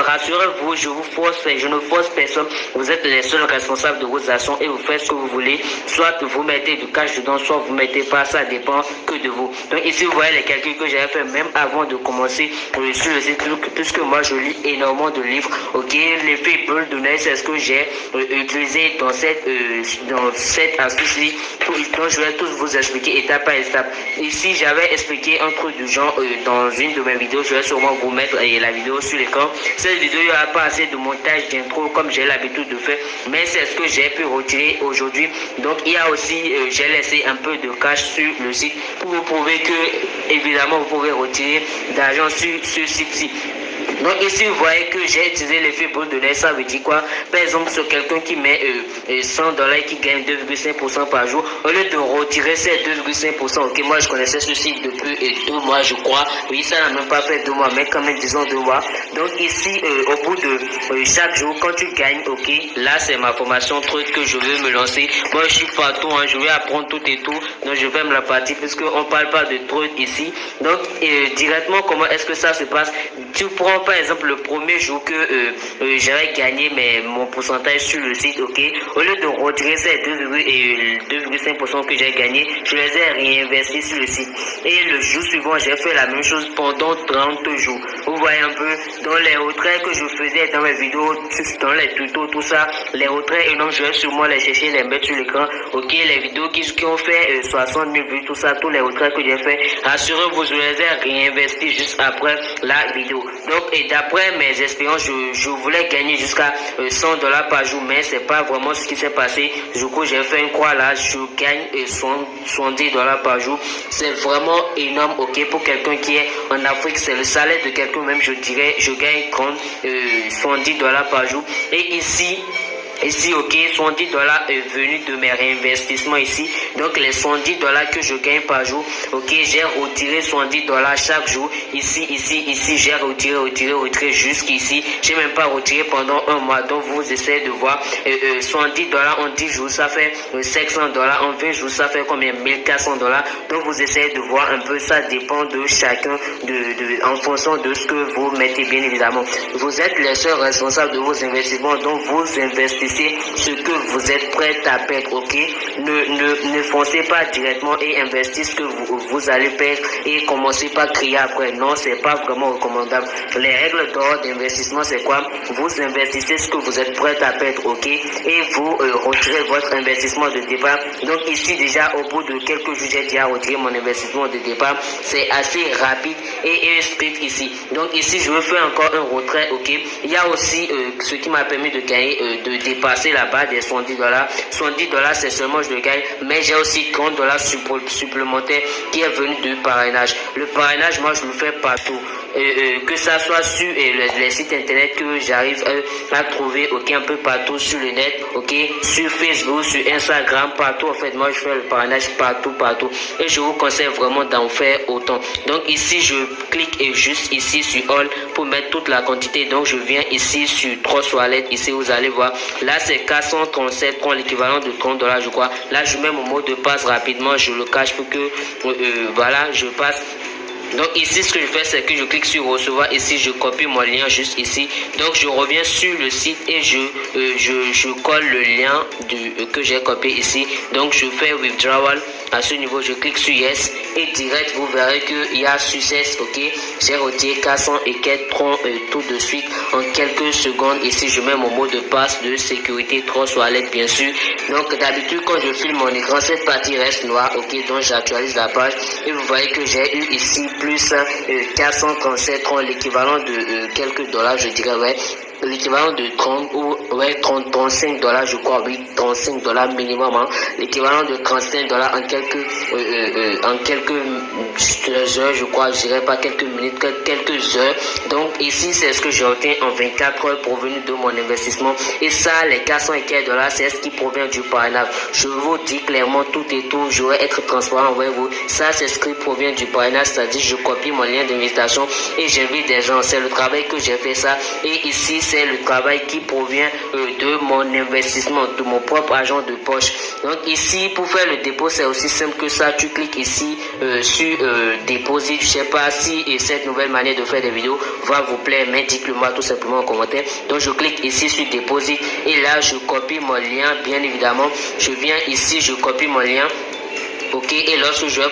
rassurez-vous, je ne force personne. Vous êtes les seuls responsables de vos actions et vous faites ce que vous voulez. Soit vous mettez du cash dedans, soit vous mettez pas, ça dépend que de vous. Donc ici, vous voyez les calculs que j'avais fait même avant de commencer sur le site, puisque moi je lis énormément de livres. Ok, l'effet bulle de neige, c'est ce que j'ai utilisé dans cette astuce-ci, dont je vais tous vous expliquer étape par étape. Ici, j'avais expliqué un truc du genre dans une de mes vidéos. Je vais sûrement vous mettre la vidéo sur l'écran. Cette vidéo, il n'y aura pas assez de montage d'intro comme j'ai l'habitude de faire, mais c'est ce que j'ai pu retirer aujourd'hui. Donc il y a aussi, j'ai laissé un peu de cash sur le site pour vous prouver que évidemment vous pouvez retirer d'argent sur ce site-ci. Donc ici vous voyez que j'ai utilisé l'effet boule de neige. Ça veut dire quoi? Par exemple, sur quelqu'un qui met $100 et qui gagne 2,5% par jour, au lieu de retirer ces 2,5%, ok, moi je connaissais ceci depuis 2 mois je crois. Oui, ça n'a même pas fait 2 mois, mais quand même disons 2 mois. Donc ici au bout de chaque jour, quand tu gagnes, ok, là c'est ma formation truc que je veux me lancer. Moi je suis partout, hein, je vais apprendre tout et tout. Donc je vais me la partie puisqu'on parle pas de truc ici. Donc directement comment est-ce que ça se passe? Tu prends par exemple le premier jour que j'avais gagné mon pourcentage sur le site, ok, au lieu de retirer ces 2,5% que j'ai gagné, je les ai réinvestis sur le site. Et le jour suivant, j'ai fait la même chose pendant 30 jours. Vous voyez un peu, dans les retraits que je faisais dans mes vidéos, dans les tutos, tout ça, les retraits énormes, je vais sûrement les chercher, les mettre sur l'écran, ok, les vidéos qui ont fait 60 000 vues, tout ça, tous les retraits que j'ai fait, assurez-vous, je les ai réinvestis juste après la vidéo. Donc, et d'après mes expériences, je voulais gagner jusqu'à $100 par jour, mais c'est pas vraiment ce qui s'est passé. Du coup, j'ai fait une croix là, je gagne $70 par jour. C'est vraiment énorme, ok, pour quelqu'un qui est en Afrique, c'est le salaire de quelqu'un même, je dirais, je gagne $70 par jour. Et ici, ok, $70 est venu de mes réinvestissements ici. Donc les $70 que je gagne par jour, ok, j'ai retiré $70 chaque jour. Ici, j'ai retiré jusqu'ici. J'ai même pas retiré pendant 1 mois. Donc vous essayez de voir $70 en 10 jours, ça fait $600. En 20 jours, ça fait combien? $1,400. Donc vous essayez de voir un peu, ça dépend de chacun, en fonction de ce que vous mettez, bien évidemment. Vous êtes les seuls responsables de vos investissements, donc vous investissez ce que vous êtes prêt à perdre, ok. Ne foncez pas directement et investissez ce que vous allez perdre et commencez pas à crier après. Non, c'est pas vraiment recommandable. Les règles d'or d'investissement, c'est quoi? Vous investissez ce que vous êtes prêt à perdre, ok, et vous retirez votre investissement de départ. Donc ici déjà au bout de quelques jours, j'ai déjà retiré mon investissement de départ. C'est assez rapide et strict ici. Donc ici je veux faire encore un retrait, ok. Il y a aussi ce qui m'a permis de gagner de dépasser la barre des $70. $70 c'est seulement je le gagne, mais j'ai aussi $30 supplémentaires qui est venu de parrainage. Le parrainage, moi je le fais partout. Que ça soit sur les sites internet que j'arrive à trouver, ok, un peu partout sur le net, ok, sur Facebook, sur Instagram, partout. En fait, moi je fais le parrainage partout, et je vous conseille vraiment d'en faire autant. Donc ici je clique et juste ici sur All pour mettre toute la quantité. Donc je viens ici sur 3 toilettes. Ici vous allez voir, là c'est 437 francs, l'équivalent de $30 je crois. Là je mets mon mot de passe rapidement, je le cache pour que voilà, je passe. Donc ici ce que je fais, c'est que je clique sur recevoir. Ici je copie mon lien juste ici. Donc je reviens sur le site et je colle le lien que j'ai copié ici. Donc je fais withdrawal. À ce niveau je clique sur yes et direct vous verrez qu'il y a success, ok. J'ai retiré 400 et quelques francs tout de suite en quelques secondes. Ici je mets mon mot de passe de sécurité 3 toilettes bien sûr. Donc d'habitude quand je filme mon écran, cette partie reste noire, ok. Donc j'actualise la page et vous voyez que j'ai eu ici plus 437 francs, l'équivalent de quelques dollars je dirais, ouais, l'équivalent de 30 ou ouais 35 $, je crois, oui, 35 $ minimum, hein. L'équivalent de 35 $ en quelques heures, je crois, je dirais pas quelques minutes, quelques heures. Donc ici c'est ce que j'ai obtenu en 24 heures provenu de mon investissement. Et ça, les 400 et quelques $, c'est ce qui provient du parrainage. Je vous dis clairement tout et tout, je vais être transparent avec vous. Ça c'est ce qui provient du parrainage, c'est-à-dire je copie mon lien d'invitation et j'invite des gens. C'est le travail que j'ai fait ça. Et ici c'est le travail qui provient de mon investissement, de mon propre argent de poche. Donc ici, pour faire le dépôt, c'est aussi simple que ça. Tu cliques ici sur déposer. Je sais pas si cette nouvelle manière de faire des vidéos va vous plaire, mais dites-le moi tout simplement en commentaire. Donc je clique ici sur déposer et là je copie mon lien, bien évidemment. Je viens ici, je copie mon lien. Ok, et lorsque je vais